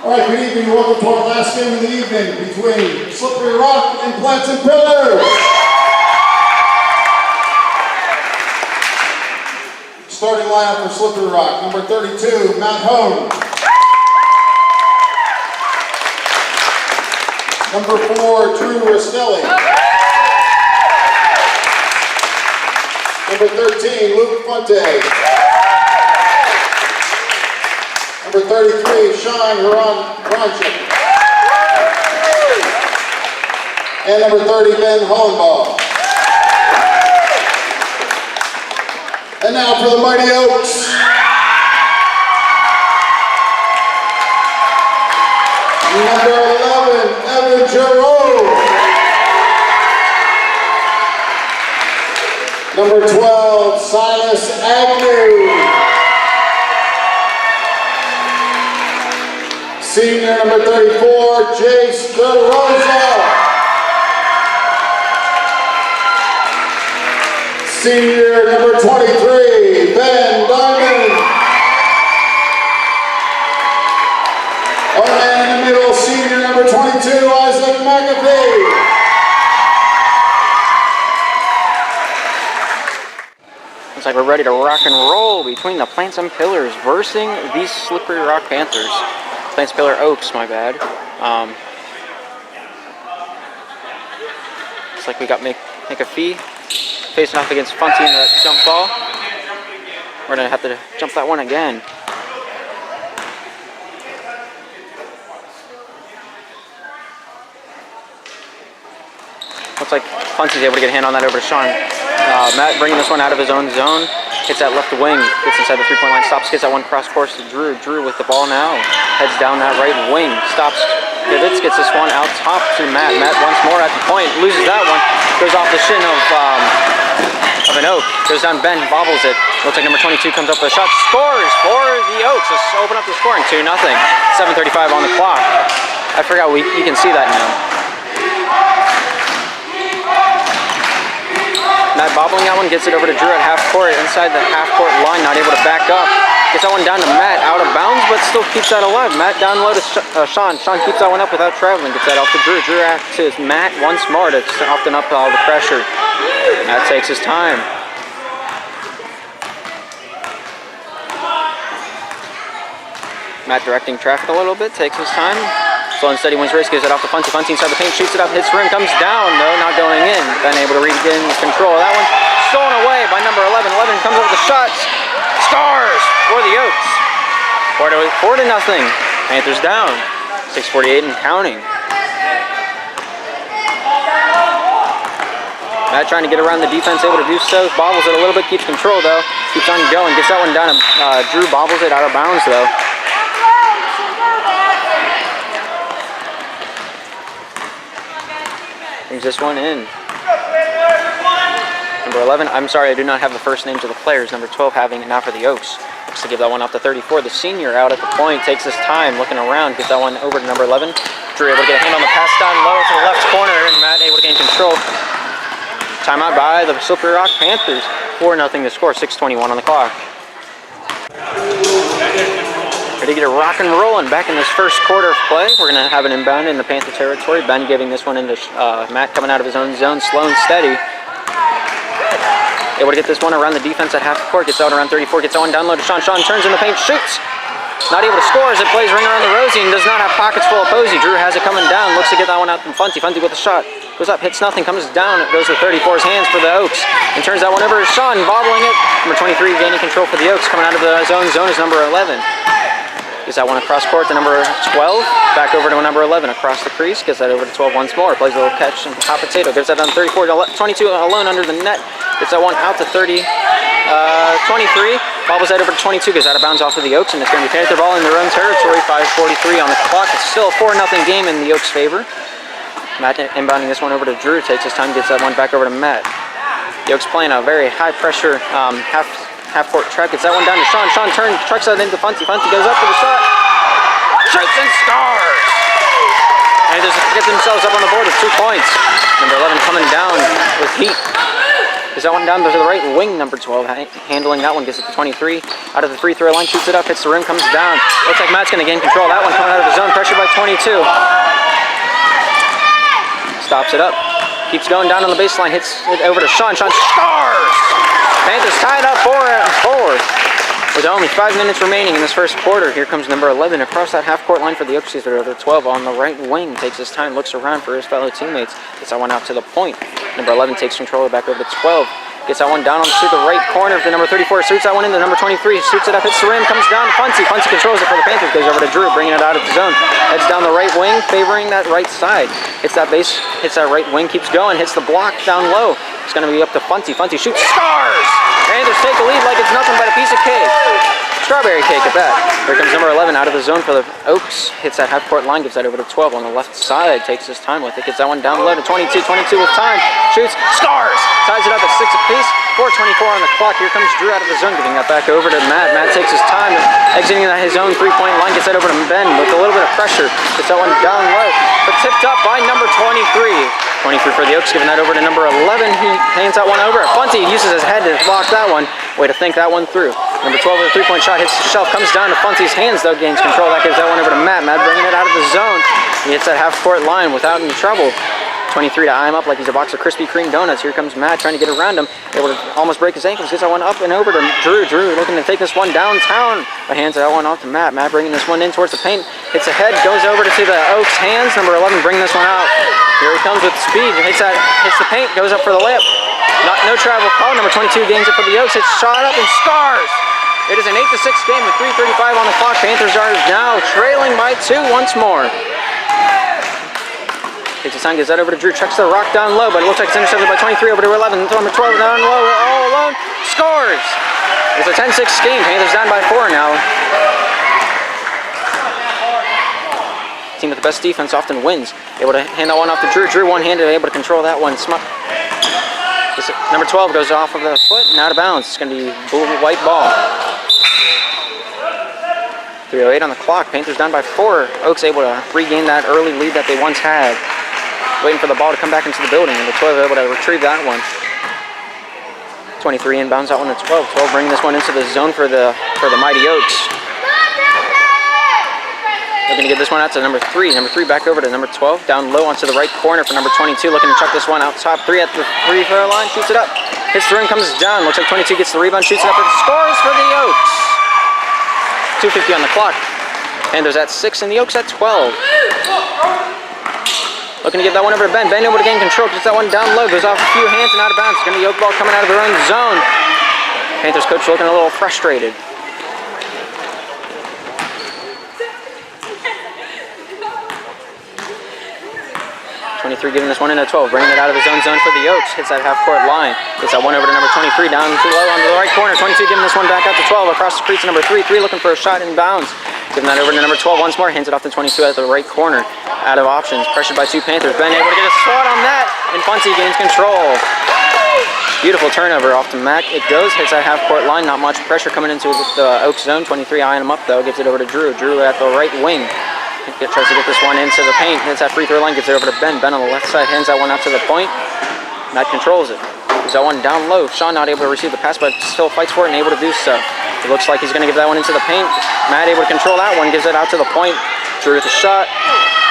All right, good evening. Welcome to our last game of the evening between Slippery Rock and Plants and Pillars. Starting lineup for Slippery Rock, number 32, Matt Hone. Number 4, Drew Rastelli. Number 13, Luke Fuente. Number 33, Sean Ronchik. And number 30, Ben Hollenbaugh. And now for the Mighty Oaks. Number 11, Evan Giroux. Number 12, Silas Agnew. Senior number 34, Jace DeRosa. Senior number 23, Ben Diamond. Our man in the middle, senior number 22, Isaac McAfee. Looks like we're ready to rock and roll between the Plants and Pillars versing these Slippery Rock Panthers. Plants Pillar Oaks, my bad. Looks like we got McAfee facing off against Funty in that jump ball. We're gonna have to jump that one again. Looks like Funty's able to get a hand on that over to Sean. Matt bringing this one out of his own zone. Hits that left wing, gets inside the three-point line, stops, gets that one cross course to Drew. Drew with the ball now, heads down that right wing, stops, pivots, gets this one out top to Matt. Matt once more at the point, loses that one, goes off the shin of an Oak, goes down, Ben bobbles it. Looks like number 22 comes up with a shot, scores for the Oaks. Let's open up the scoring, 2-0. 7:35 on the clock. I forgot you can see that now. Matt bobbling that one, gets it over to Drew at half court, inside the half court line, not able to back up. Gets that one down to Matt, out of bounds, but still keeps that alive. Matt down low to Sean. Sean keeps that one up without traveling, gets that off to Drew. Drew to Matt once more to soften up all the pressure. Matt takes his time. Matt directing traffic a little bit, takes his time. Slow and steady wins race, gives it off to Funty. Funty inside the paint, shoots it up, hits rim, comes down. No, not going in. Ben able to regain control of that one. Stolen away by number 11. 11 comes up with the shots. Scores for the Oaks. 4-0. Panthers down. 6:48 and counting. Matt trying to get around the defense, able to do so. Bobbles it a little bit, keeps control though. Keeps on going, gets that one down. Drew bobbles it out of bounds though. Brings this one in. Number 11, I'm sorry, I do not have the first names of the players. Number 12 having it now for the Oaks. Looks to give that one off to 34. The senior out at the point, takes his time, looking around, gets that one over to number 11. Drew able to get a hand on the pass down low to the left corner, and Matt able to gain control. Timeout by the Slippery Rock Panthers. 4-0 to score, 6:21 on the clock. Ready to get it rock and rolling back in this first quarter of play. We're going to have an inbound in the Panther territory. Ben giving this one into Matt coming out of his own zone, slow and steady. Able to get this one around the defense at half court, gets out around 34, gets that one down low to Sean. Sean turns in the paint, shoots. Not able to score as it plays ring around the rosy and does not have pockets full of Posey. Drew has it coming down, looks to get that one out from Funty. Funty with a shot. Goes up, hits nothing, comes down. It goes to 34's hands for the Oaks. And turns that one over to Sean, bobbling it. Number 23 gaining control for the Oaks. Coming out of the zone is number 11. Gets that one across court to number 12. Back over to number 11 across the crease. Gets that over to 12 once more. Plays a little catch and hot potato. Gives that down to 34. 22 alone under the net. Gets that one out to 23. Bobbles that over to 22. Gets out of bounds off of the Oaks. And it's going to be Panther ball in their own territory. 5:43 on the clock. It's still a 4-0 game in the Oaks' favor. Matt inbounding this one over to Drew. Takes his time. Gets that one back over to Matt. The Oaks playing a very high pressure half-court track. Gets that one down to Sean. Sean turns, trucks that into Funty. Funty goes up for the shot. Shoots and scores! And they just get themselves up on the board with 2 points. Number 11 coming down with heat. Gets that one down to the right wing, number 12. Handling that one, gets it to 23. Out of the free throw line, shoots it up, hits the rim, comes down. Looks like Matt's going to gain control. That one coming out of the zone, pressured by 22. Stops it up. Keeps going down on the baseline, hits it over to Sean. Sean scores! Panthers tied up 4-4. With only 5 minutes remaining in this first quarter, here comes number 11 across that half-court line for the Oaks. He's over 12 on the right wing. Takes his time, looks around for his fellow teammates. Gets that one out to the point. Number 11 takes control back over to 12. Gets that one down onto the right corner of the number 34. Shoots that one into number 23. Shoots it up, hits the rim, comes down to Funcy. Funcy controls it for the Panthers. Goes over to Drew, bringing it out of the zone. Heads down the right wing, favoring that right side. Hits that base, hits that right wing, keeps going, hits the block down low. It's going to be up to Funcy. Funcy shoots, scores! Panthers take the lead like it's nothing but a piece of cake. Strawberry cake at that. Here comes number 11 out of the zone for the Oaks. Hits that half-court line, gives that over to 12 on the left side. Takes his time with it. Gets that one down low to 22. 22 with time. Shoots, scores! Ties it up at 6 apiece. 4:24 on the clock. Here comes Drew out of the zone, giving that back over to Matt. Matt takes his time, exiting his own three-point line. Gets that over to Ben with a little bit of pressure. Gets that one down low, but tipped up by number 23. 23 for the Oaks, giving that over to number 11. He hands that one over. Funcy uses his head to block that one. Way to think that one through. Number 12 with a three-point shot, hits the shelf, comes down to Funcy's hands though, gains control. That gives that one over to Matt. Matt bringing it out of the zone. He hits that half-court line without any trouble. 23 to eye him up like he's a box of Krispy Kreme donuts. Here comes Matt trying to get around him. Able to almost break his ankles. Gets that one up and over to Drew. Drew looking to take this one downtown, but hands that one off to Matt. Matt bringing this one in towards the paint. Hits the head, goes over to the Oaks hands. Number 11 bringing this one out. Here he comes with speed. Hits the paint, goes up for the layup. No travel call. Number 22 gains it for the Oaks. Hits shot up and scores. It is an 8-6 game with 3:35 on the clock. Panthers are now trailing by 2 once more. Takes his time, gets that over to Drew, checks the rock down low, but it looks like it's intercepted by 23 over to 11. Number 12 down low, all alone, scores! It's a 10-6 game. Panthers down by 4 now. Team with the best defense often wins. Able to hand that one off to Drew. Drew one-handed, able to control that one. Number 12 goes off of the foot and out of bounds. It's going to be blue-white ball. 3:08 on the clock. Panthers down by 4. Oaks able to regain that early lead that they once had. Waiting for the ball to come back into the building, and the 12 able to retrieve that one. 23 inbounds that one to 12. 12 bringing this one into the zone for the Mighty Oaks. Looking to get this one out to number 3. Number 3 back over to number 12. Down low onto the right corner for number 22. Looking to chuck this one out top 3 at the free-throw line. Shoots it up. Hits the rim, comes down. Looks like 22 gets the rebound, shoots it up, and scores for the Oaks. 2:50 on the clock. Panthers at 6 and the Oaks at 12. Looking to give that one over to Ben. Ben able to gain control. Gets that one down low. Goes off a few hands and out of bounds. It's going to be Oak ball coming out of their own zone. Panthers coach looking a little frustrated. 23 giving this one in at 12, bringing it out of his own zone for the Oaks. Hits that half-court line. Gets that one over to number 23, down too low onto the right corner. 22 giving this one back out to 12, across the street to number 3. 3 looking for a shot in bounds. Giving that over to number 12 once more, hands it off to 22 at the right corner. Out of options, pressured by 2 Panthers. Ben able to get a swat on that, and Funcy gains control. Beautiful turnover off to Mac. It goes, hits that half-court line. Not much pressure coming into the Oaks zone. 23 eyeing him up though, gives it over to Drew. Drew at the right wing. Tries to get this one into the paint. Hits that free throw line, gives it over to Ben. Ben on the left side, hands that one out to the point. Matt controls it. Gives that one down low. Sean not able to receive the pass, but still fights for it and able to do so. It looks like he's going to give that one into the paint. Matt able to control that one, gives it out to the point. Drew with the shot.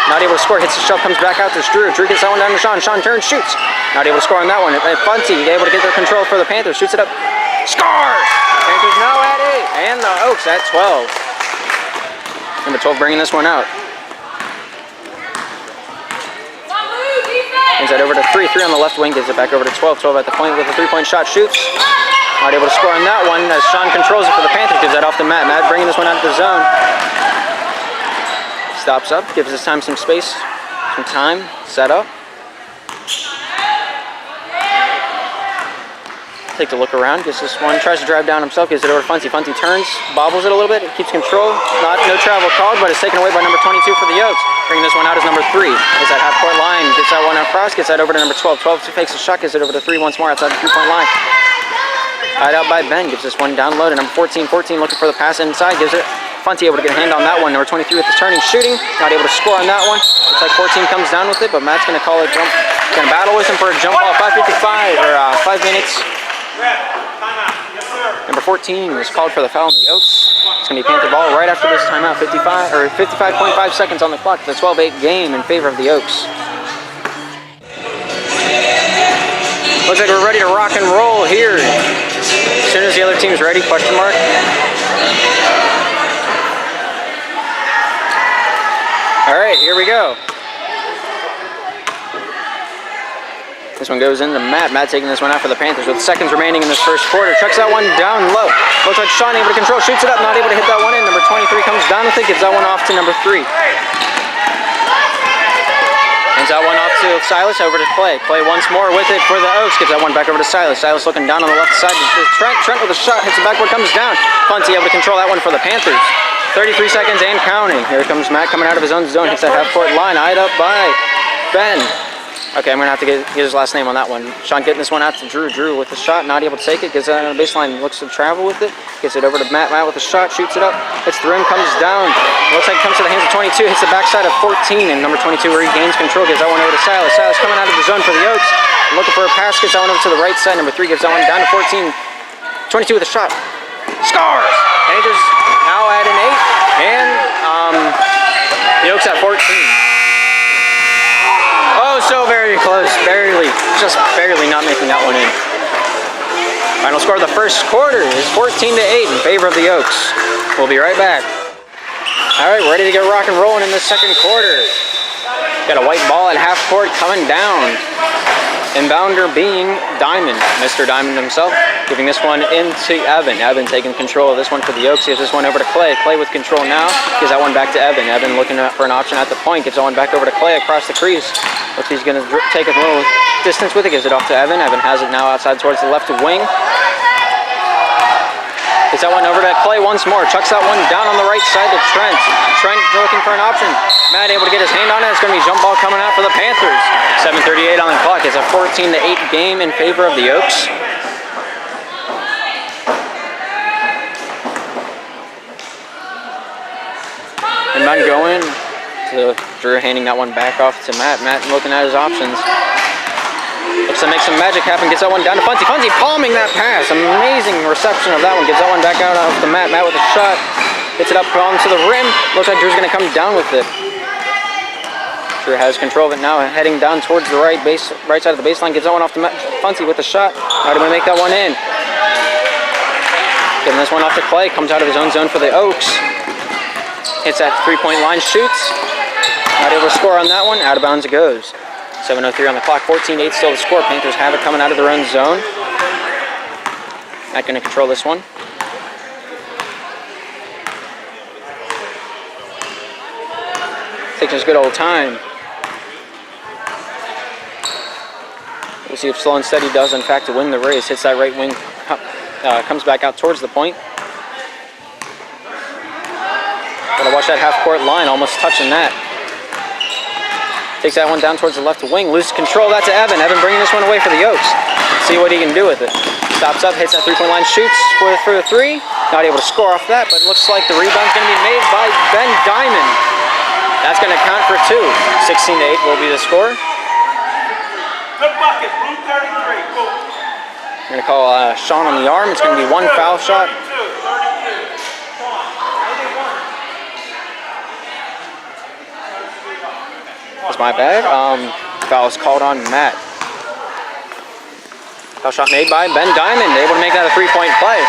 Not able to score, hits the shot, comes back out to Drew. Drew gets that one down to Sean. Sean turns, shoots. Not able to score on that one. Funcy able to get their control for the Panthers. Shoots it up. Scores! Panthers now at 8. And the Oaks at 12. Number 12 bringing this one out. Hands that over to 3. 3 on the left wing, gives it back over to 12. 12 at the point with a 3-point shot, shoots. Not able to score on that one as Sean controls it for the Panthers. Gives that off to Matt. Matt bringing this one out of the zone. Stops up, gives this time some space, some time, set up. Takes a look around, gets this one, tries to drive down himself, gives it over to Funcy. Funcy turns, bobbles it a little bit, keeps control. No travel called, but it's taken away by number 22 for the Oaks. Bringing this one out as number 3. Gets that half-court line, gets that one across, gets that over to number 12. 12 fakes a shot, gets it over to 3 once more outside the 3-point line. Tied out by Ben, gives this one down low to number 14. 14 looking for the pass inside, gives it. Funcy able to get a hand on that one. Number 23 with the turning, shooting. Not able to score on that one. Looks like 14 comes down with it, but Matt's going to call a jump Gonna battle with him for a jump ball. 5:55 or 5 minutes. Number 14 was called for the foul on the Oaks. It's gonna be Panther ball right after this timeout. 55.5 seconds on the clock. The 12-8 game in favor of the Oaks. Looks like we're ready to rock and roll here. As soon as the other team's ready, question mark. All right, here we go. This one goes into Matt. Matt taking this one out for the Panthers with seconds remaining in this first quarter. Chucks that one down low. Looks like Sean able to control, shoots it up, not able to hit that one in. Number 23 comes down with it, gives that one off to number 3. Hands that one off to Silas, over to Clay. Clay once more with it for the Oaks, gives that one back over to Silas. Silas looking down on the left side to Trent. Trent with a shot, hits the backboard, comes down. Funty able to control that one for the Panthers. 33 seconds and counting. Here comes Matt coming out of his own zone, hits that half-court line, eyed up by Ben. Okay, I'm going to have to get his last name on that one. Sean getting this one out to Drew. Drew with the shot, not able to take it. Gets it on the baseline, looks to travel with it. Gets it over to Matt. Matt with a shot, shoots it up. Hits the rim, comes down. Looks like it comes to the hands of 22. Hits the backside of 14. And number 22 regains control. Gives that one over to Silas. Silas coming out of the zone for the Oaks. Looking for a pass. Gets that one over to the right side. Number 3 gives that one down to 14. 22 with a shot. Scores! Panthers now at an 8. And the Oaks at 14. Oh, so very close, barely, just barely not making that one in. Final score of the first quarter is 14-8 in favor of the Oaks. We'll be right back. All right, ready to get rock and rolling in the second quarter. Got a white ball at half court coming down. Inbounder being Diamond, Mr. Diamond himself, giving this one into Evan. Evan taking control of this one for the Oaks. Gives this one over to Clay. Clay with control now. Gives that one back to Evan. Evan looking for an option at the point. Gives that one back over to Clay across the crease. Looks he's going to take a little distance with it. Gives it off to Evan. Evan has it now outside towards the left wing. Gets that one over to Clay once more. Chucks that one down on the right side to Trent. Trent looking for an option. Matt able to get his hand on it. It's going to be a jump ball coming out for the Panthers. 7:38 on the clock. It's a 14-8 game in favor of the Oaks. And Matt going to Drew, handing that one back off to Matt. Matt looking at his options. Looks to make some magic happen. Gets that one down to Funty. Funty palming that pass. Amazing reception of that one. Gives that one back out off to Matt. Matt with a shot. Hits it up onto the rim. Looks like Drew's going to come down with it. Drew has control of it now, heading down towards the right side of the baseline. Gives that one off to Funty with a shot. Not able to make that one in. Giving this one off to Clay. Comes out of his own zone for the Oaks. Hits that three-point line. Shoots. Not able to score on that one. Out of bounds it goes. 7:03 on the clock. 14-8 still the score. Panthers have it coming out of their own zone. Not going to control this one. Takes his good old time. We'll see if slow and steady does in fact to win the race. Hits that right wing. Comes back out towards the point. Gotta watch that half-court line. Almost touching that. Takes that one down towards the left wing. Loses control. That's to Evan. Evan bringing this one away for the Oaks. See what he can do with it. Stops up, hits that three-point line, shoots for the 3. Not able to score off that, but it looks like the rebound's going to be made by Ben Diamond. That's going to count for 2. 16-8 will be the score. Good bucket, blue 33. Cool. We're going to call Sean on the arm. It's going to be 1 foul shot. 32. That's my bad. Foul is called on Matt. Foul shot made by Ben Diamond, able to make that a 3-point play.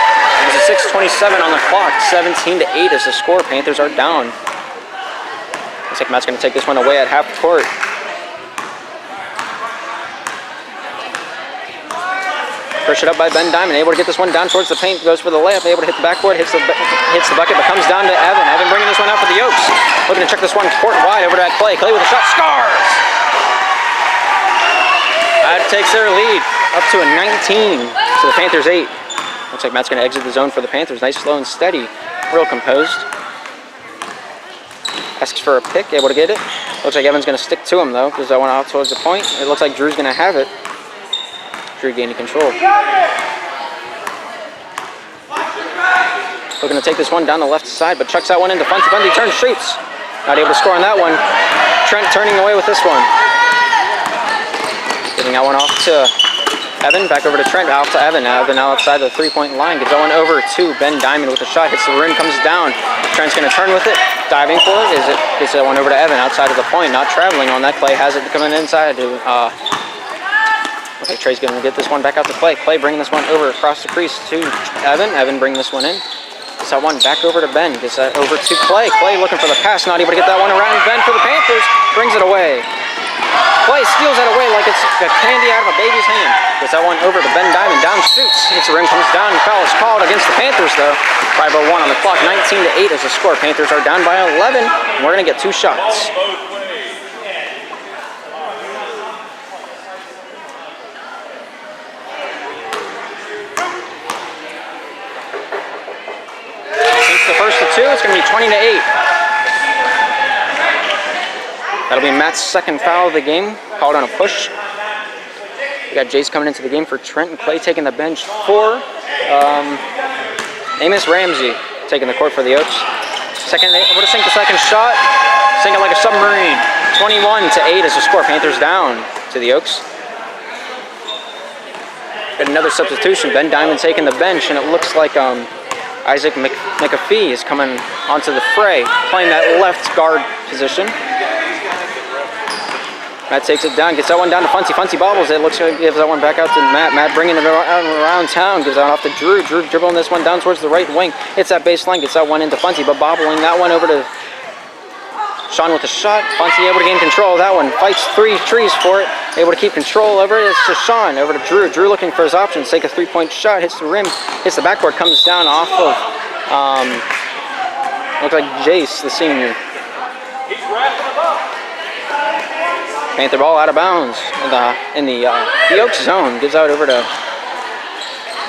It's a 6:27 on the clock. 17-8 is the score. Panthers are down. Looks like Matt's going to take this one away at half court. Push it up by Ben Diamond, able to get this one down towards the paint, goes for the layup, able to hit the backboard, hits the bucket, but comes down to Evan. Evan bringing this one out for the Oaks. Looking to check this one court wide over to that Clay. Clay with a shot, scores! That takes their lead up to a 19, so the Panthers 8. Looks like Matt's going to exit the zone for the Panthers. Nice, slow, and steady. Real composed. Asks for a pick, able to get it. Looks like Evan's going to stick to him, though, because that one out towards the point. It looks like Drew's going to have it. Drew gaining control. Looking to take this one down the left side, but chucks that one into Funty. Funty turns, shoots. Not able to score on that one. Trent turning away with this one. Getting that one off to Evan, back over to Trent, out to Evan. Evan now outside the three-point line. Gets that one over to Ben Diamond with a shot. Hits the rim, comes down. Trent's going to turn with it. Diving for it. Gets that one over to Evan outside of the point. Not traveling on that. Clay has it coming inside to... Okay, Trey's going to get this one back out to Clay. Clay bringing this one over across the crease to Evan. Evan bringing this one in. Gets that one back over to Ben. Gets that over to Clay. Clay looking for the pass. Not able to get that one around Ben for the Panthers. Brings it away. Clay steals that away like it's a candy out of a baby's hand. Gets that one over to Ben Diamond. Down shoots. Hits the rim, comes down. Foul is called against the Panthers though. 5:01 on the clock. 19-8 is the score. Panthers are down by 11. And we're going to get 2 shots. The first of 2, it's going to be 20-8. That'll be Matt's second foul of the game, called on a push. We got Jace coming into the game for Trent, and Clay taking the bench for Amos Ramsey taking the court for the Oaks. Able to sink the second shot, sink it like a submarine. 21-8 is the score. Panthers down to the Oaks. Got another substitution. Ben Diamond taking the bench, and it looks like Isaac McAfee is coming onto the fray, playing that left guard position. Matt takes it down, gets that one down to Funty. Funty bobbles it, looks like he gives that one back out to Matt. Matt bringing it around town, gives that off to Drew. Drew dribbling this one down towards the right wing. Hits that baseline, gets that one into Funty, but bobbling that one over to Sean with a shot. Funty able to gain control of that one. Fights 3 trees for it. Able to keep control over it. It's to Sean, over to Drew. Drew looking for his options. Take a 3-point shot. Hits the rim. Hits the backboard. Comes down off of, looks like Jace, the senior. He's wrapping him up. Panther ball out of bounds in the Oaks zone. Gives out over to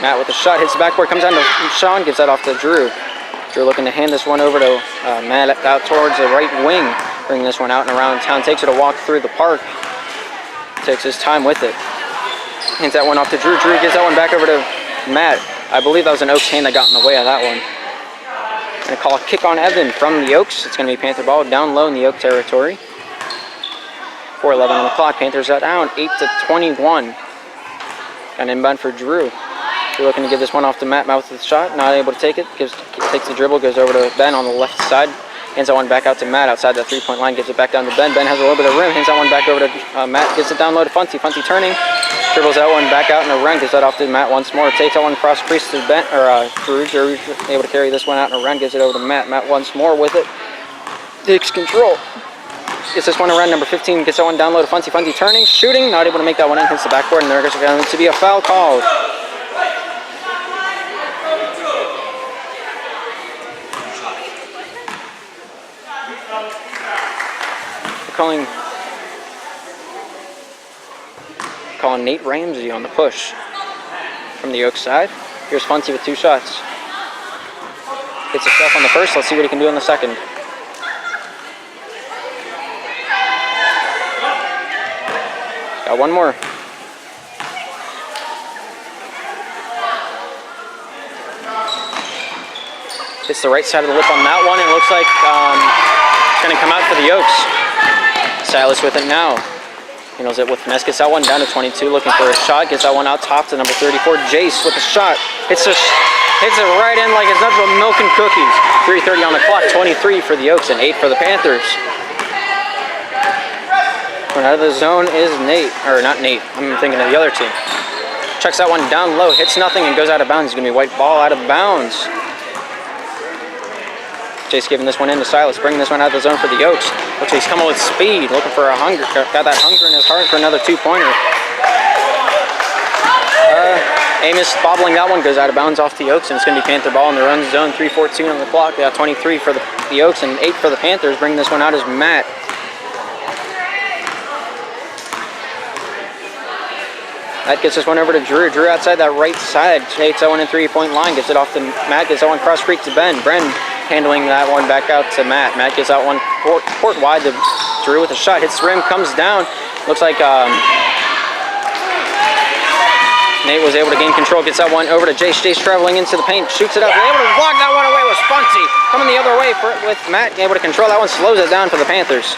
Matt with a shot. Hits the backboard. Comes down to Sean. Gives that off to Drew. Drew looking to hand this one over to Matt out towards the right wing. Bring this one out and around town. Takes it a walk through the park. Takes his time with it. Hands that one off to Drew. Drew gives that one back over to Matt. I believe that was an Oaks hand that got in the way of that one. Gonna call a kick on Evan from the Oaks. It's gonna be Panther ball down low in the Oak territory. 4:11 on the clock. Panthers are down 8-21. Got an inbound for Drew. Drew looking to give this one off to Matt. Matt with the shot. Not able to take it. Takes the dribble. Goes over to Ben on the left side. Hands that one back out to Matt outside that 3-point line. Gives it back down to Ben. Ben has a little bit of room. Hands that one back over to Matt. Gives it down low to Funty. Funty turning. Dribbles that one back out in a run. Gives that off to Matt once more. Takes that one across the crease to Ben, Drew. Drew able to carry this one out in a run. Gives it over to Matt. Matt once more with it. Takes control. Gets this one around number 15. Gets that one down low to Funty. Funty turning. Shooting. Not able to make that one in. Hits the backboard. And there's going to be a foul called. Calling Nate Ramsey on the push from the Oaks side. Here's Funty with 2 shots. Gets himself on the first. Let's see what he can do on the second. Got one more. Hits the right side of the lip on that one. It looks like it's going to come out for the Oaks. Silas with it now. He knows it with finesse. Gets that one down to 22. Looking for a shot. Gets that one out top to number 34. Jace with a shot. Hits it right in like it's nothing but milk and cookies. 3:30 on the clock. 23 for the Oaks and 8 for the Panthers. Going out of the zone is Nate. Or not Nate. I'm thinking of the other team. Checks that one down low. Hits nothing and goes out of bounds. It's going to be white ball out of bounds. Jace giving this one in to Silas, bringing this one out of the zone for the Oaks. Looks like he's coming with speed, looking for a hunger. Got that hunger in his heart for another 2-pointer. Amos bobbling that one, goes out of bounds off the Oaks, and it's going to be Panther ball in the run zone. 3:14 on the clock. They got 23 for the Oaks and 8 for the Panthers. Bringing this one out is Matt. Matt gets this one over to Drew. Drew outside that right side. Takes that one in 3-point line. Gives it off to Matt. Gets that one cross creek to Ben. Bren handling that one back out to Matt. Matt gets that one court wide to Drew with a shot. Hits the rim. Comes down. Looks like Nate was able to gain control. Gets that one over to Jace. Jace traveling into the paint. Shoots it up. Able to block that one away was Funty. Coming the other way with Matt. Able to control that one. Slows it down for the Panthers.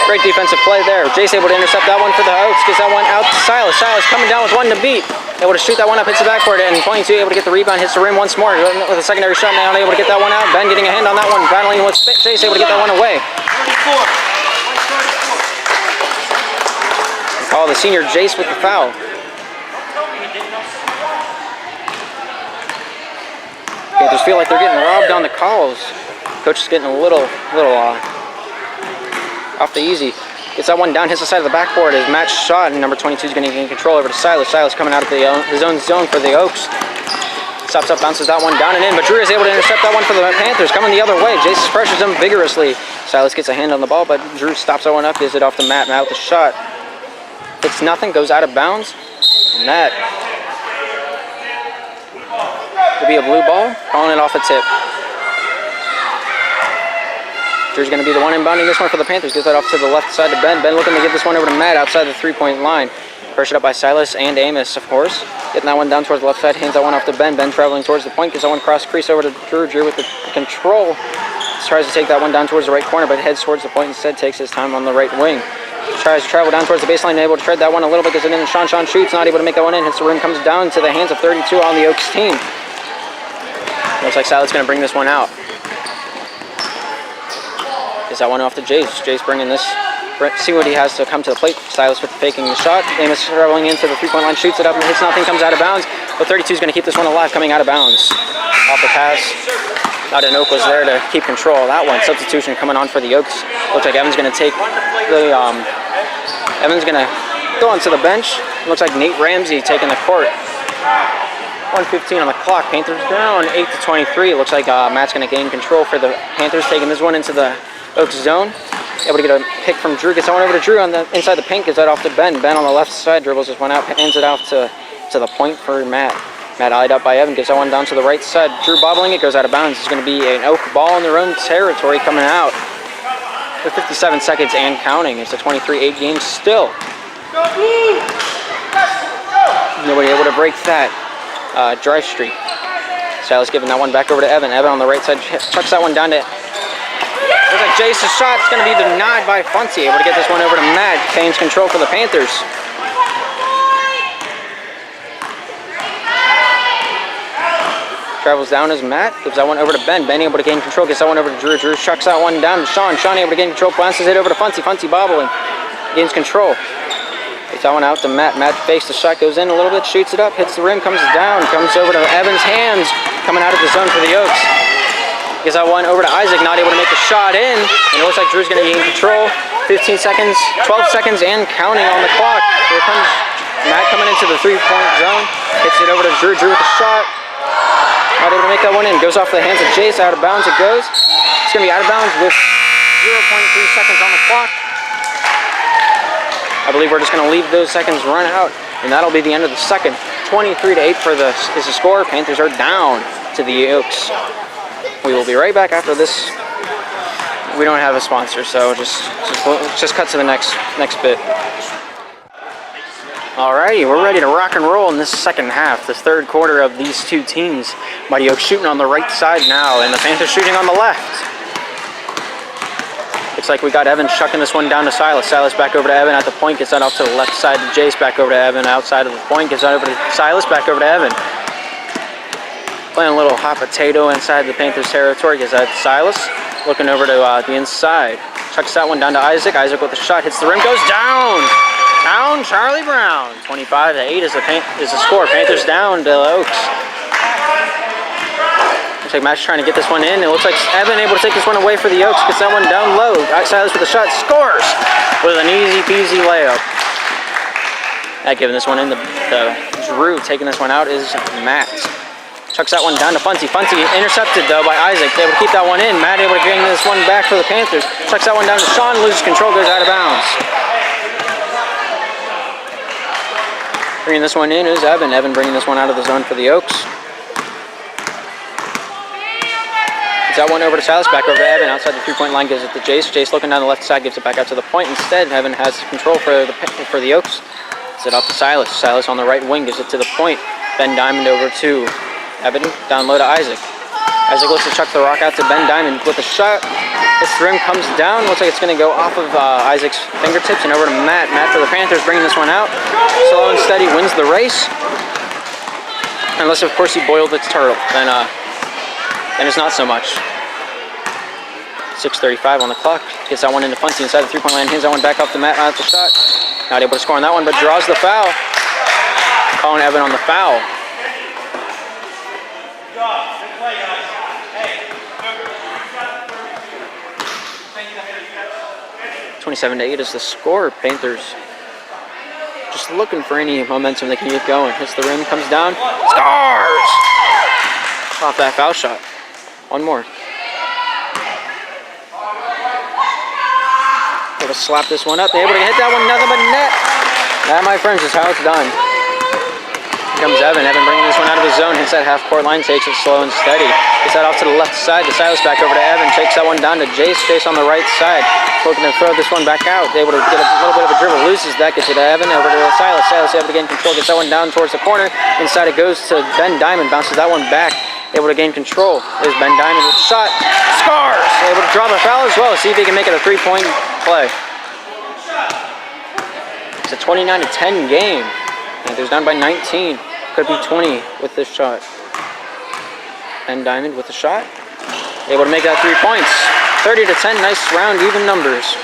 Great defensive play there. Jace able to intercept that one for the Oaks. Gets that one out to Silas. Silas coming down with one to beat. Able to shoot that one up, hits the backboard, and 22 able to get the rebound, hits the rim once more with a secondary shot. Now able to get that one out. Ben getting a hand on that one, battling with Jace, able to get that one away. Call the senior Jace with the foul. Panthers feel like they're getting robbed on the calls. Coach is getting a little off the easy. Gets that one down, hits the side of the backboard as Matt's shot, and number 22 is going to gain control over to Silas. Silas coming out of his own zone for the Oaks. Stops up, bounces that one down and in, but Drew is able to intercept that one for the Panthers. Coming the other way, Jason pressures him vigorously. Silas gets a hand on the ball, but Drew stops that one up, gives it off to Matt. Matt with the shot. Hits nothing, goes out of bounds. And that will be a blue ball, calling it off a tip. Drew's going to be the one inbounding this one for the Panthers. Gives that off to the left side to Ben. Ben looking to give this one over to Matt outside the three-point line. Pressured up by Silas and Amos, of course. Getting that one down towards the left side. Hands that one off to Ben. Ben traveling towards the point. Gives that one cross crease over to Drew. Drew with the control. Tries to take that one down towards the right corner, but heads towards the point instead. Takes his time on the right wing. Tries to travel down towards the baseline. Able to tread that one a little bit. Gets it in and Sean shoots. Not able to make that one in. Hits the rim. Comes down to the hands of 32 on the Oaks team. Looks like Silas going to bring this one out. Gets that one off to Jace. Jace bringing this. See what he has to come to the plate. Silas with faking the shot. Amos traveling into the three-point line. Shoots it up and hits nothing. Comes out of bounds. But 32 is going to keep this one alive. Coming out of bounds. Off the pass. Not an Oak was there to keep control of that one. Substitution coming on for the Oaks. Looks like Evan's going to take the. Evan's going to go onto the bench. Looks like Nate Ramsey taking the court. 1:15 on the clock. Panthers down 8-23. It looks like Matt's going to gain control for the Panthers, taking this one into the Oaks zone. Able to get a pick from Drew. Gets that one over to Drew on the inside the paint. Gives that off to Ben. Ben on the left side dribbles this one out. Hands it out to the point for Matt. Matt eyed up by Evan. Gives that one down to the right side. Drew bobbling it. Goes out of bounds. It's going to be an Oak ball in their own territory coming out. With 57 seconds and counting. It's a 23-8 game still. Nobody able to break that drive streak. Silas giving that one back over to Evan. Evan on the right side chucks that one down to. Looks like Jace's shot is going to be denied by Funty. Able to get this one over to Matt. Gains control for the Panthers. Travels down as Matt. Gives that one over to Ben. Ben able to gain control. Gets that one over to Drew. Drew chucks that one down to Sean. Sean able to gain control. Bounces it over to Funty. Funty bobbling. Gains control. Gets that one out to Matt. Matt fakes the shot. Goes in a little bit. Shoots it up. Hits the rim. Comes down. Comes over to Evan's hands. Coming out of the zone for the Oaks. Gets that one over to Isaac, not able to make the shot in. And it looks like Drew's going to gain control. 15 seconds, 12 seconds and counting on the clock. Here comes Matt coming into the three-point zone. Hits it over to Drew. Drew with the shot. Not able to make that one in. Goes off the hands of Jace. Out of bounds it goes. It's going to be out of bounds with 0.3 seconds on the clock. I believe we're just going to leave those seconds run out. And that'll be the end of the second. 23-8 is the score. Panthers are down to the Oaks. We will be right back after this. We don't have a sponsor, so just cut to the next bit. Alrighty, we're ready to rock and roll in this second half, this third quarter of these two teams. Mighty Oaks shooting on the right side now, and the Panthers shooting on the left. Looks like we got Evan chucking this one down to Silas. Silas back over to Evan at the point, gets that off to the left side to Jace, back over to Evan outside of the point, gets that over to Silas, back over to Evan. Playing a little hot potato inside the Panthers territory. Gets that Silas. Looking over to the inside. Chucks that one down to Isaac. Isaac with the shot. Hits the rim. Goes down. Down Charlie Brown. 25-8 is the score. Panthers down to Oaks. Looks like Matt's trying to get this one in. It looks like Evan able to take this one away for the Oaks. Gets that one down low. Silas with the shot. Scores with an easy peasy layup. Not giving this one in. The Drew taking this one out is Matt. Chucks that one down to Funty. Funty intercepted, though, by Isaac. They able to keep that one in. Matt able to bring this one back for the Panthers. Chucks that one down to Sean. Loses control, goes out of bounds. Bringing this one in is Evan. Evan bringing this one out of the zone for the Oaks. Gets that one over to Silas. Back over to Evan. Outside the three-point line, gives it to Jace. Jace looking down the left side, gives it back out to the point. Instead, Evan has control for the Oaks. Gets it off to Silas. Silas on the right wing, gives it to the point. Ben Diamond over to Evan, down low to Isaac. Isaac looks to chuck the rock out to Ben Diamond with a shot. This rim comes down. Looks like it's going to go off of Isaac's fingertips and over to Matt. Matt for the Panthers bringing this one out. Slow and steady wins the race. Unless, of course, he boiled its turtle. Then it's not so much. 6:35 on the clock. Gets that one into Funty inside the three-point line. Hands that one back off to Matt out the shot. Not able to score on that one, but draws the foul. Calling Evan on the foul. 27-8 is the score. Panthers just looking for any momentum they can get going. Hits the rim, comes down, scores! Off that foul shot. One more. Able to slap this one up. They're able to hit that one, nothing but net. That, my friends, is how it's done. Here comes Evan. Evan bringing this one out of his zone. Hits that half-court line, takes it slow and steady. Gets that off to the left side. To Silas, back over to Evan. Takes that one down to Jace. Jace on the right side. Looking to throw this one back out. Able to get a little bit of a dribble. Loses that. Gets it to Evan. Over to Silas. Silas able to gain control. Gets that one down towards the corner. Inside it goes to Ben Diamond. Bounces that one back. Able to gain control. There's Ben Diamond with the shot. Scores! Able to drop a foul as well. See if he can make it a three-point play. It's a 29-10 game. Panthers down by 19. Could be 20 with this shot. Ben Diamond with the shot. Able to make that 3 points. 30-10, nice round, even numbers.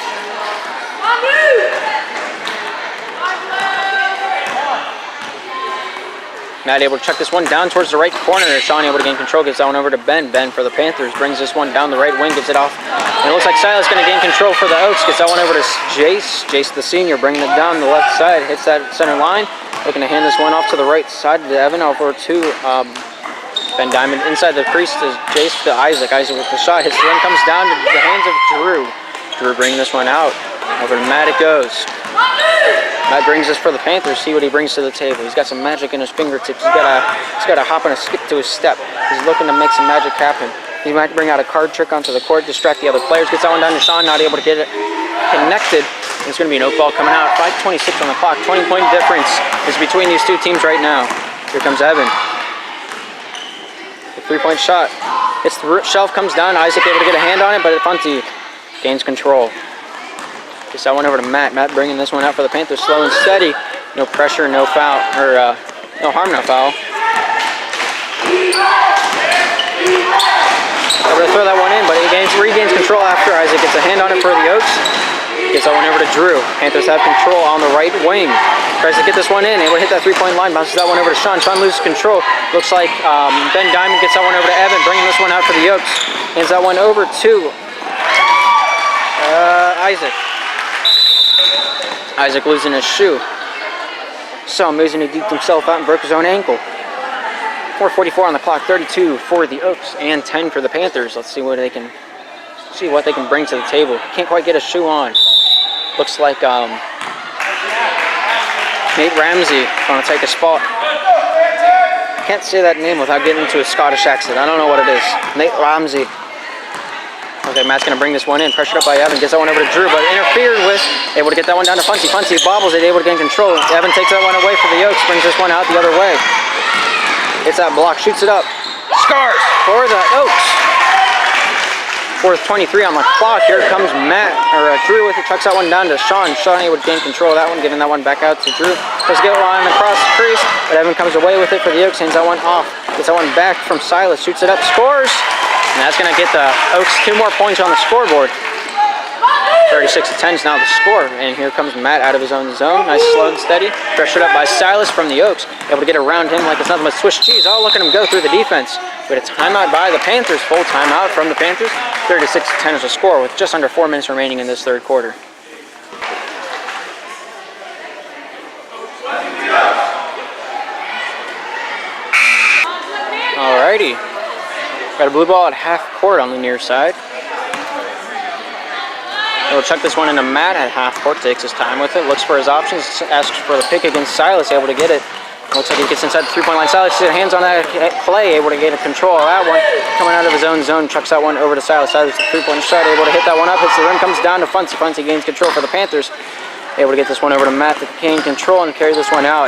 Matt able to chuck this one down towards the right corner. Sean able to gain control, gets that one over to Ben. Ben for the Panthers brings this one down the right wing, gets it off. And it looks like Silas going to gain control for the Oaks. Gets that one over to Jace. Jace the senior bringing it down the left side. Hits that center line. Looking to hand this one off to the right side to Evan, over to Ben Diamond. Inside the crease to Jace to Isaac. Isaac with the shot. Hits the rim, comes down to the hands of Drew. Drew bringing this one out. Over to Matt it goes. Matt brings this for the Panthers. See what he brings to the table. He's got some magic in his fingertips. He's got a hop and a skip to his step. He's looking to make some magic happen. He might bring out a card trick onto the court, distract the other players. Gets that one down to Sean, not able to get it connected. It's going to be an Oak ball coming out. 5:26 on the clock. 20-point difference is between these two teams right now. Here comes Evan. The three-point shot. It's the shelf, comes down. Isaac able to get a hand on it, but Funty gains control. Gets that one over to Matt. Matt bringing this one out for the Panthers, slow and steady. No pressure, no foul, or no harm, no foul. Able to throw that one in, but he regains control after Isaac gets a hand on it for the Oaks. Gets that one over to Drew. Panthers have control on the right wing. Tries to get this one in. Able to hit that three-point line. Bounces that one over to Sean. Sean loses control. Looks like Ben Diamond gets that one over to Evan, bringing this one out for the Oaks. Hands that one over to Isaac. Isaac losing his shoe. So amazing, he deked himself out and broke his own ankle. 4:44 on the clock. 32 for the Oaks and 10 for the Panthers. Let's see what they can bring to the table. Can't quite get a shoe on. Looks like Nate Ramsey going to take a spot. Can't say that name without getting into a Scottish accent. I don't know what it is. Nate Ramsey. Okay, Matt's going to bring this one in. Pressured up by Evan. Gets that one over to Drew, but interfered with. Able to get that one down to Funty. Funty bobbles it. Able to gain control. Evan takes that one away for the Oaks. Brings this one out the other way. Hits that block. Shoots it up. Scores for the Oaks. 4:23 on the clock. Here comes Drew with it. Chucks that one down to Sean. Sean able to gain control of that one, giving that one back out to Drew. Let's get one across the crease, but Evan comes away with it for the Oaks. Hands that one off. Gets that one back from Silas. Shoots it up. Scores. And that's going to get the Oaks 2 more points on the scoreboard. 36-10 is now the score. And here comes Matt out of his own zone. Nice, slow and steady. Pressured up by Silas from the Oaks. Able to get around him like it's nothing but Swiss cheese. Oh, look at him go through the defense. But a timeout by the Panthers. Full timeout from the Panthers. 36-10 is the score with just under 4 minutes remaining in this third quarter. Alrighty. Got a blue ball at half court on the near side. He'll chuck this one into Matt at half court, takes his time with it, looks for his options, asks for the pick against Silas, able to get it. Looks like he gets inside the three-point line. Silas hands on that play, able to get control of that one. Coming out of his own zone, chucks that one over to Silas. Silas with the three-point shot, able to hit that one up, hits the rim, comes down to Funty. Funty gains control for the Panthers. Able to get this one over to Matt to gain control and carry this one out.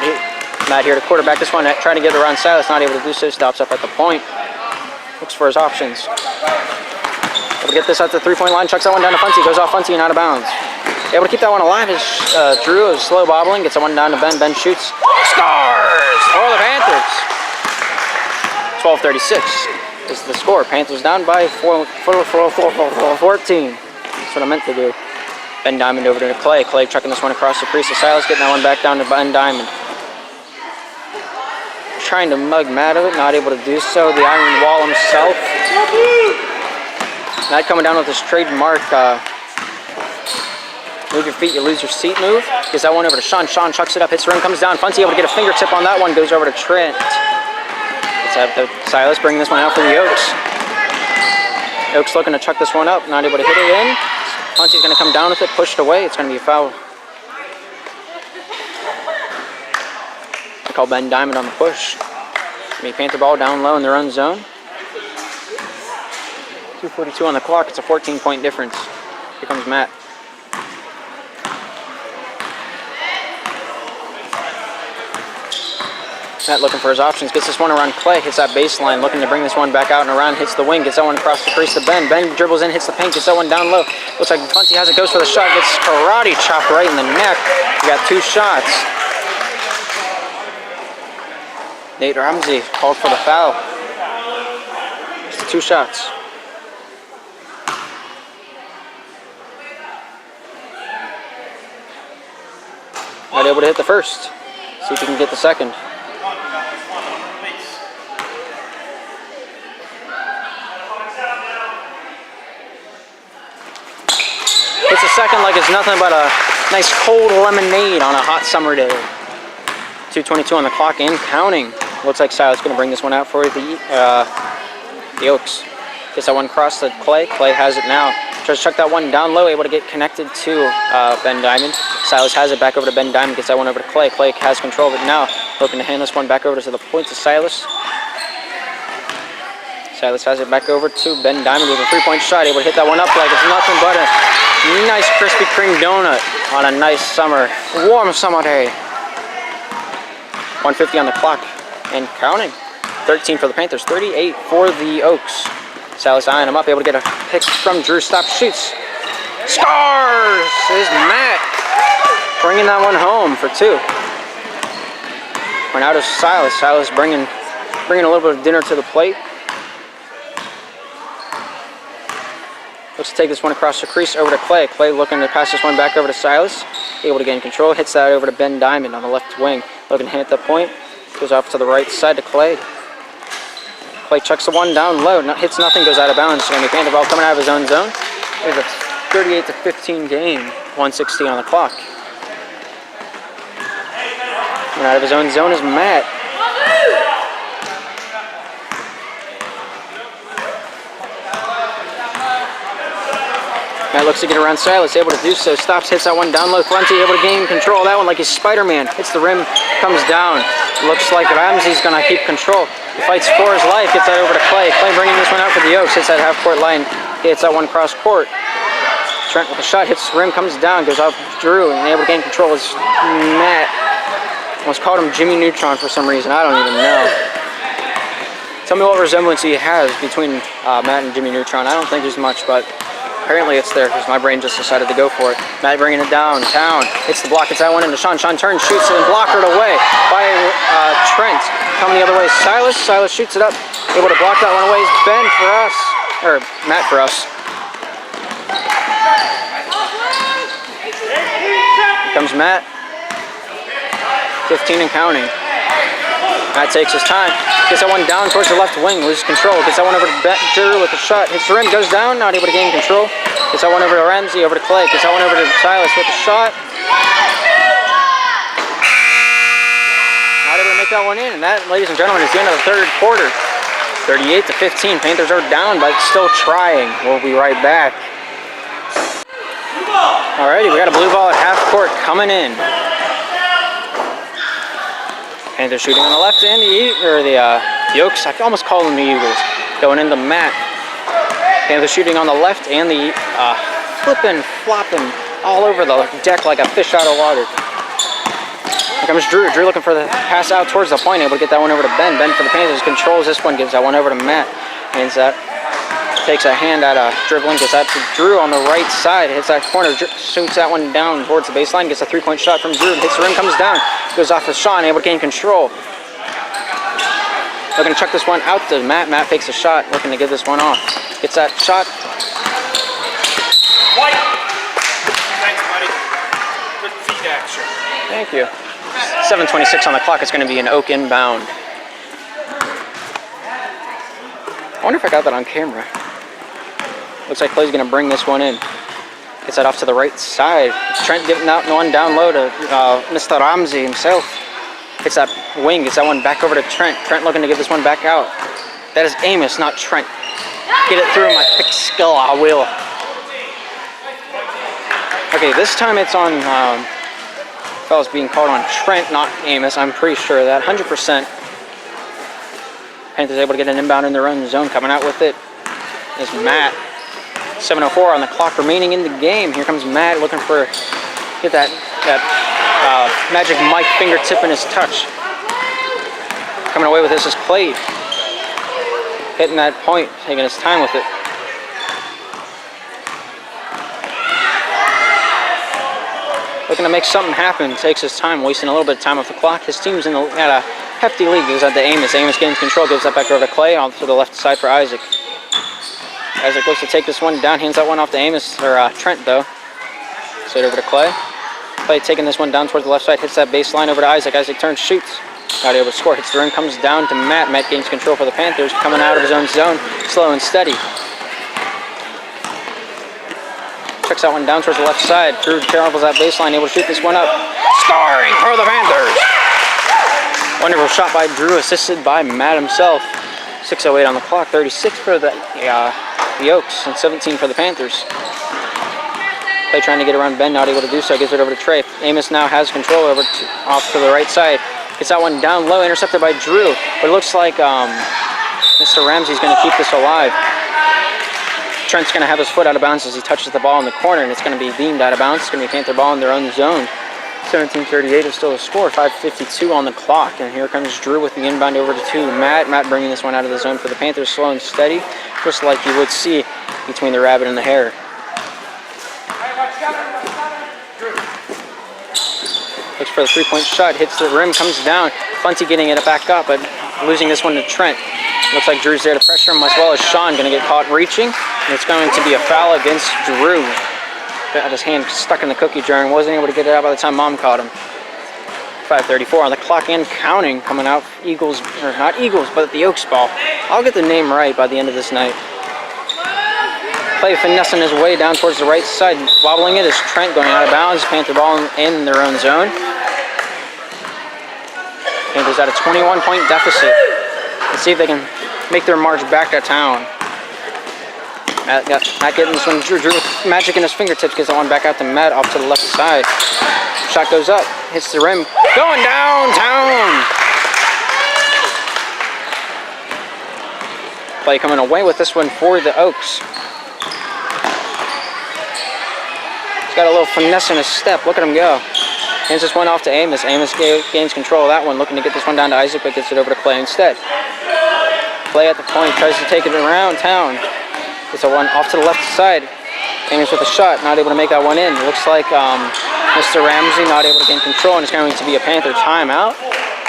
Matt here to quarterback this one, trying to get around Silas, not able to do so, stops up at the point. Looks for his options. Able to get this at the three-point line. Chucks that one down to Funty. Goes off Funty and out of bounds. Able to keep that one alive is Drew is slow bobbling. Gets that one down to Ben. Ben shoots. Scores for the Panthers. 12:36 is the score. Panthers down by 14. That's what I meant to do. Ben Diamond over to Clay. Clay chucking this one across the crease to Silas. Getting that one back down to Ben Diamond. Trying to mug Matt of it, not able to do so. The Iron Wall himself. Matt coming down with his trademark move your feet, you lose your seat move. Gives that one over to Sean. Sean chucks it up, hits the rim, comes down. Funty able to get a fingertip on that one, goes over to Trent. Let's have the Silas bringing this one out for the Oaks. Oaks looking to chuck this one up, not able to hit it in. Funty's going to come down with it, pushed away. It's going to be a foul. I call Ben Diamond on the push. Be Panther ball down low in their own zone. 2:42 on the clock. It's a 14-point difference. Here comes Matt. Matt looking for his options. Gets this one around Clay. Hits that baseline. Looking to bring this one back out and around. Hits the wing. Gets that one across the crease to Ben. Ben dribbles in. Hits the paint. Gets that one down low. Looks like Funty has it. Goes for the shot. Gets karate chopped right in the neck. We got two shots. Nate Ramsey called for the foul. Just 2 shots. Not able to hit the first. See if he can get the second. Hits the second like it's nothing but a nice cold lemonade on a hot summer day. 2:22 on the clock and counting. Looks like Silas going to bring this one out for the Oaks. Gets that one across to Clay. Clay has it now. Tries to chuck that one down low, able to get connected to Ben Diamond. Silas has it back over to Ben Diamond. Gets that one over to Clay. Clay has control of it now. Looking to hand this one back over to the point to Silas. Silas has it back over to Ben Diamond with a 3-point shot. Able to hit that one up like it's nothing but a nice Krispy Kreme donut on a nice warm summer day. 1:50 on the clock and counting. 13 for the Panthers, 38 for the Oaks. Silas eyeing him up, able to get a pick from Drew. Stop, shoots. Scores! Is Matt bringing that one home for 2. We're now to Silas. Silas bringing a little bit of dinner to the plate. Looks to take this one across the crease over to Clay. Clay looking to pass this one back over to Silas. Able to gain control. Hits that over to Ben Diamond on the left wing. Looking to hit the point. Goes off to the right side to Clay. Clay chucks the one down low. Hits nothing. Goes out of bounds. It's going to be Panther ball coming out of his own zone. It's a 38-15 game. 1:60 on the clock. Coming out of his own zone is Matt. Matt looks to get around Silas, able to do so. Stops, hits that one down low. Funty able to gain control of that one like he's Spider-Man. Hits the rim, comes down. Looks like Ramsey's going to keep control. He fights for his life, gets that over to Clay. Clay bringing this one out for the Oaks. Hits that half-court line. Hits that one cross court. Trent with a shot, hits the rim, comes down, goes off Drew, and able to gain control is Matt. Almost called him Jimmy Neutron for some reason. I don't even know. Tell me what resemblance he has between Matt and Jimmy Neutron. I don't think there's much, but apparently it's there because my brain just decided to go for it. Matt bringing it downtown. Hits the block. Gets that one into Sean. Sean turns, shoots it, and blockered away by Trent. Coming the other way, Silas. Silas shoots it up. Able to block that one away. Ben for us. Or Matt for us. Here comes Matt. 15 and counting. Matt takes his time. Gets that one down towards the left wing. Loses control. Gets that one over to Drew with a shot. Hits the rim. Goes down. Not able to gain control. Gets that one over to Ramsey. Over to Clay. Gets that one over to Silas with a shot. Not able to make that one in. And that, ladies and gentlemen, is the end of the third quarter. 38-15. Panthers are down, but still trying. We'll be right back. Alrighty, we got a blue ball at half court coming in. Panthers shooting on the left and the Oaks. I almost call them the Eagles. Going into Matt. Panthers shooting on the left and the flipping, flopping all over the deck like a fish out of water. Here comes Drew. Drew looking for the pass out towards the point. Able to get that one over to Ben. Ben for the Panthers controls this one. Gives that one over to Matt. Hands that. Takes a hand out of dribbling, gets that to Drew on the right side, hits that corner, shoots that one down towards the baseline, gets a three-point shot from Drew, hits the rim, comes down, goes off of Sean, able to gain control. Looking to chuck this one out to Matt. Matt fakes a shot, looking to get this one off. Gets that shot. White. Thanks, buddy. Good feet action. Thank you. 7:26 on the clock. It's going to be an Oak inbound. I wonder if I got that on camera. Looks like Clay's going to bring this one in. Gets that off to the right side. Trent getting that one down low to Mr. Ramsey himself. Hits that wing, gets that one back over to Trent. Trent looking to get this one back out. That is Amos, not Trent. Get it through my thick skull, I will. Okay, this time it's on fellas being called on Trent, not Amos. I'm pretty sure of that, 100%. Panthers able to get an inbound in their own zone. Coming out with it is Matt. 7:04 on the clock remaining in the game. Here comes Matt looking for, get that Magic Mike fingertip in his touch. Coming away with this is Clay. Hitting that point, taking his time with it. Looking to make something happen, takes his time, wasting a little bit of time off the clock. His team's at a hefty lead, goes out to Amos. Amos gains control, gives that back over to Clay, on to the left side for Isaac. Isaac looks to take this one down, hands that one off to Amos, or Trent though. Straight over to Clay. Clay taking this one down towards the left side, hits that baseline over to Isaac. Isaac turns, shoots. Not able to score, hits the rim, comes down to Matt. Matt gains control for the Panthers, coming out of his own zone, slow and steady. Checks that one down towards the left side. Drew travels that baseline, able to shoot this one up. Scoring for the Panthers! Wonderful shot by Drew, assisted by Matt himself. 6:08 on the clock, 36 for the Oaks and 17 for the Panthers. Clay trying to get around Ben, not able to do so, gives it over to Trey. Amos now has control off to the right side. Gets that one down low, intercepted by Drew. But it looks like Mr. Ramsey's going to keep this alive. Trent's going to have his foot out of bounds as he touches the ball in the corner, and it's going to be beamed out of bounds. It's going to be Panther ball in their own zone. 17:38 is still the score, 5:52 on the clock. And here comes Drew with the inbound over to Matt. Matt bringing this one out of the zone for the Panthers, slow and steady, just like you would see between the rabbit and the hare. Looks for the three-point shot, hits the rim, comes down. Funty getting it back up, but losing this one to Trent. Looks like Drew's there to pressure him, as well as Sean going to get caught reaching. And it's going to be a foul against Drew. Got his hand stuck in the cookie jar and wasn't able to get it out by the time Mom caught him. 5:34 on the clock and counting, coming out Eagles, or not Eagles, but the Oaks ball. I'll get the name right by the end of this night. Clay finessing his way down towards the right side. Wobbling it is Trent going out of bounds. Panther ball in their own zone. Panthers at a 21-point deficit. Let's see if they can make their march back to town. Matt getting this one. Drew with magic in his fingertips. Gets that one back out to Matt off to the left side. Shot goes up. Hits the rim. Going downtown. Clay coming away with this one for the Oaks. He's got a little finesse in his step. Look at him go. Hands this one off to Amos. Amos gains control of that one, looking to get this one down to Isaac, but gets it over to Clay instead. Clay at the point, tries to take it around town. Gets a one off to the left side. Amos with a shot, not able to make that one in. It looks like Mr. Ramsey not able to gain control, and it's going to be a Panther timeout.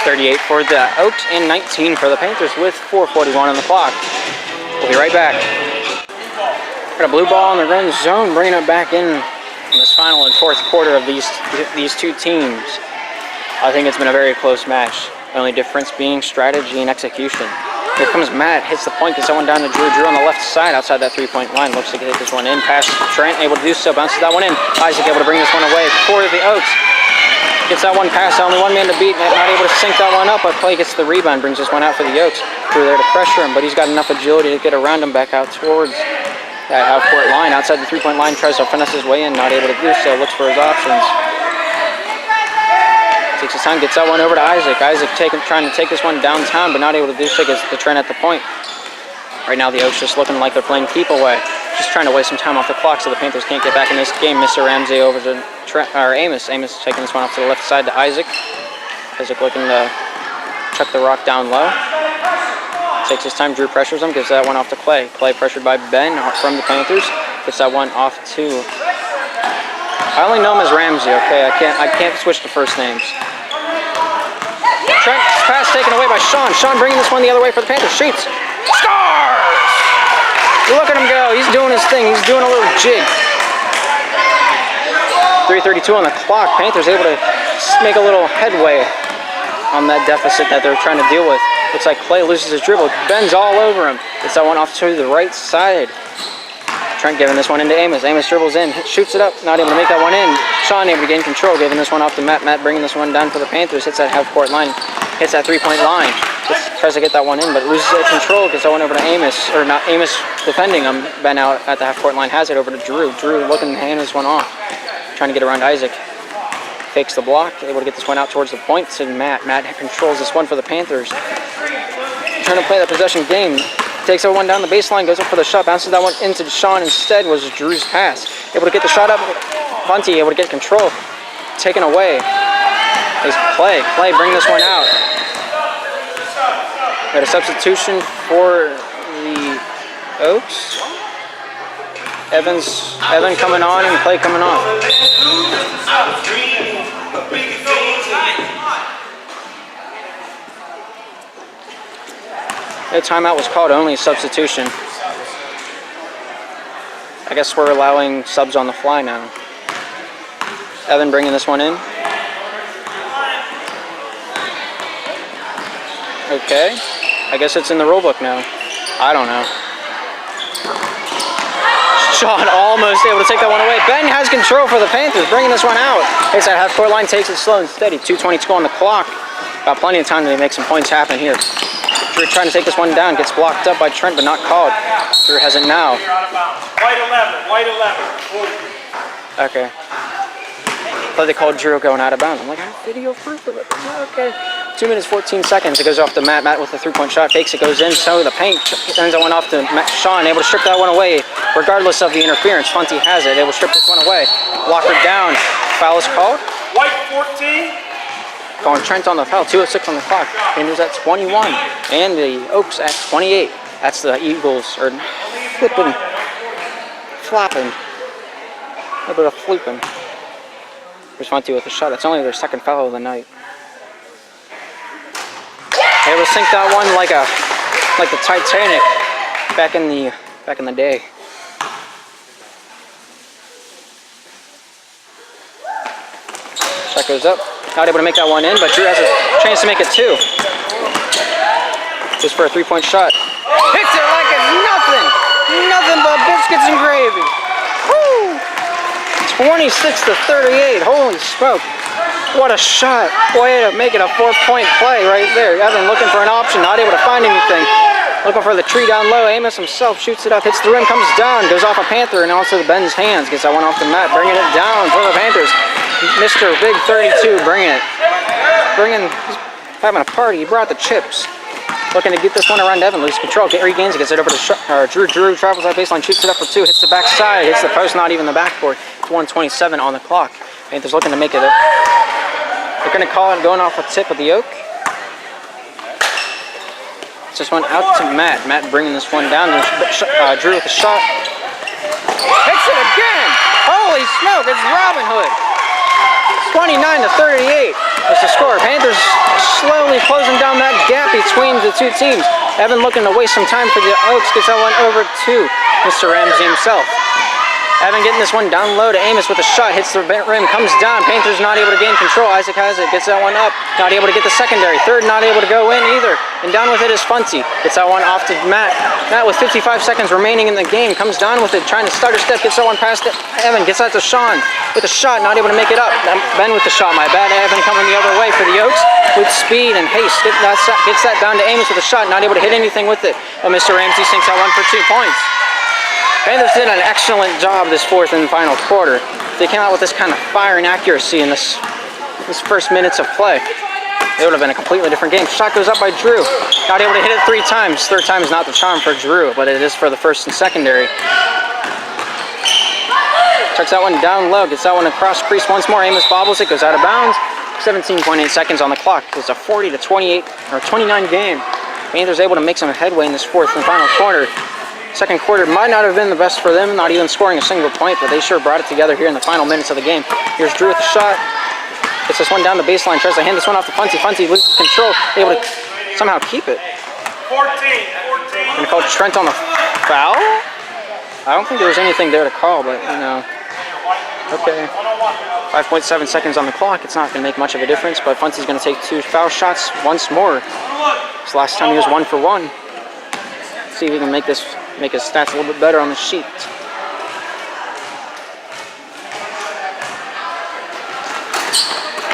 38 for the Oaks and 19 for the Panthers with 4:41 on the clock. We'll be right back. Got a blue ball in the run zone, bringing it back in this final and fourth quarter of these two teams. I think it's been a very close match. The only difference being strategy and execution. Here comes Matt, hits the point, gets someone down to Drew. Drew on the left side outside that three-point line. Looks like he hit this one in. Pass to Trent, able to do so, bounces that one in. Isaac able to bring this one away for the Oaks. Gets that one pass, only one man to beat, not able to sink that one up, but Clay gets the rebound, brings this one out for the Oaks. Drew there to pressure him, but he's got enough agility to get around him back out towards that half-court line. Outside the three-point line, tries to finesse his way in, not able to do so, looks for his options. Takes his time, gets that one over to Isaac. Isaac trying to take this one downtown, but not able to do so, gets the Trent at the point. Right now, the Oaks just looking like they're playing keep away. Just trying to waste some time off the clock so the Panthers can't get back in this game. Mr. Ramsey over to Amos. Amos taking this one off to the left side to Isaac. Isaac looking to chuck the rock down low. Takes his time. Drew pressures him. Gives that one off to Clay. Clay pressured by Ben from the Panthers. Gets that one off to. I only know him as Ramsey. Okay, I can't switch to first names. Trent pass taken away by Sean. Sean bringing this one the other way for the Panthers. Shoots. Scores! Look at him go. He's doing his thing. He's doing a little jig. 3:32 on the clock. Panthers able to make a little headway on that deficit that they're trying to deal with. Looks like Clay loses his dribble. Ben's all over him. Gets that one off to the right side. Trent giving this one into Amos. Amos dribbles in, shoots it up, not able to make that one in. Sean able to gain control, giving this one off to Matt. Matt bringing this one down for the Panthers. Hits that half-court line, hits that three-point line. Tries to get that one in, but loses control. Gets that one over to Amos, or not Amos defending him. Ben out at the half-court line has it over to Drew. Drew looking to hand this one off, trying to get around Isaac. Fakes the block, able to get this one out towards the points, and Matt controls this one for the Panthers. Trying to play that possession game. Takes that one down the baseline, goes up for the shot, bounces that one into Sean. Instead was Drew's pass. Able to get the shot up. Varsity able to get control. Taken away. Is Clay. Clay bring this one out. Got a substitution for the Oaks. Evan coming on and Clay coming on. No timeout was called, only a substitution. I guess we're allowing subs on the fly now. Evan bringing this one in. Okay. I guess it's in the rule book now. I don't know. Sean almost able to take that one away. Ben has control for the Panthers, bringing this one out. Hits that half-court line, takes it slow and steady. 2:22 on the clock. Got plenty of time to make some points happen here. Drew trying to take this one down, gets blocked up by Trent, but not called. Drew has it now. White 11, white 11. Okay. Thought they called Drew going out of bounds. I'm like, I have video proof of it. Okay. 2 minutes, 14 seconds. It goes off to Matt. Matt with a three-point shot. Fakes it, goes in. So the paint sends that one off to Sean. Able to strip that one away, regardless of the interference. Funty has it. Able to strip this one away. Blocker down. Foul is called. White 14. Calling Trent on the foul. 2:06 on the clock. Panthers at 21. And the Oaks at 28. That's the Eagles are flipping, flopping. A little bit of flooping. Here's Funty with a shot. That's only their second foul of the night. Able to sink that one like the Titanic back in the day. Shot goes up. Not able to make that one in, but Drew has a chance to make it two. Just for a three-point shot. Hits it like it's nothing! Nothing but biscuits and gravy. Woo! 26-38. Holy smoke. What a shot. Way to make it a 4-point play right there. Evan looking for an option, not able to find anything. Looking for the tree down low. Amos himself shoots it up, hits the rim, comes down, goes off a Panther and onto the Ben's hands. Gets that one off to Matt, bringing it down for the Panthers. Mr. Big 32 bringing it. He's having a party. He brought the chips. Looking to get this one around Evan. Loses control. Regains it. Gets it over to Drew. Drew travels that baseline. Shoots it up for two. Hits the backside. Hits the post. Not even the backboard. It's 1:27 on the clock. Panthers looking to make it. They're going to call it going off a tip of the Oak. It's this one out to Matt. Matt bringing this one down. Drew with the shot. Hits it again. Holy smoke. It's Robin Hood. 29-38 is the score. Panthers slowly closing down that gap between the two teams. Evan looking to waste some time for the Oaks. Gets that one over to Mr. Ramsey himself. Evan getting this one down low to Amos with a shot. Hits the rim, comes down. Panthers not able to gain control. Isaac has it. Gets that one up. Not able to get the secondary. Third not able to go in either. And down with it is Funty. Gets that one off to Matt. Matt with 55 seconds remaining in the game. Comes down with it. Trying to start a step. Gets that one past Evan. Gets that to Sean with a shot. Not able to make it up. Ben with the shot. My bad. Evan coming the other way for the Oaks with speed and haste. Gets that down to Amos with a shot. Not able to hit anything with it. But Mr. Ramsey sinks that one for 2 points. Panthers did an excellent job this fourth and final quarter. They came out with this kind of fire and accuracy in this first minutes of play. It would have been a completely different game. Shot goes up by Drew. Not able to hit it 3 times. Third time is not the charm for Drew, but it is for the first and secondary. Checks that one down low. Gets that one across crease once more. Amos bobbles it. Goes out of bounds. 17.8 seconds on the clock. It's a 40-28 or 29 game. Panthers able to make some headway in this fourth and final quarter. Second quarter might not have been the best for them, not even scoring a single point, but they sure brought it together here in the final minutes of the game. Here's Drew with the shot. Gets this one down the baseline, tries to hand this one off to Funty. Funty loses control, able to somehow keep it. 14. Gonna call Trent on the foul? I don't think there was anything there to call, but you know. Okay. 5.7 seconds on the clock. It's not gonna make much of a difference, but Funty's gonna take 2 foul shots once more. This last time he was 1 for 1. Let's see if we can make his stats a little bit better on the sheet.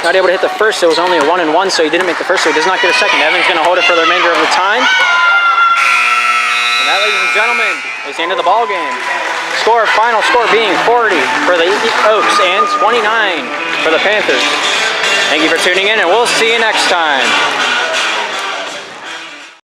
Not able to hit the first, so it was only a 1-and-1, so he didn't make the first, so he does not get a second. Evan's going to hold it for the remainder of the time. And that, ladies and gentlemen, is the end of the ball game. Final score being 40 for the Oaks and 29 for the Panthers. Thank you for tuning in, and we'll see you next time.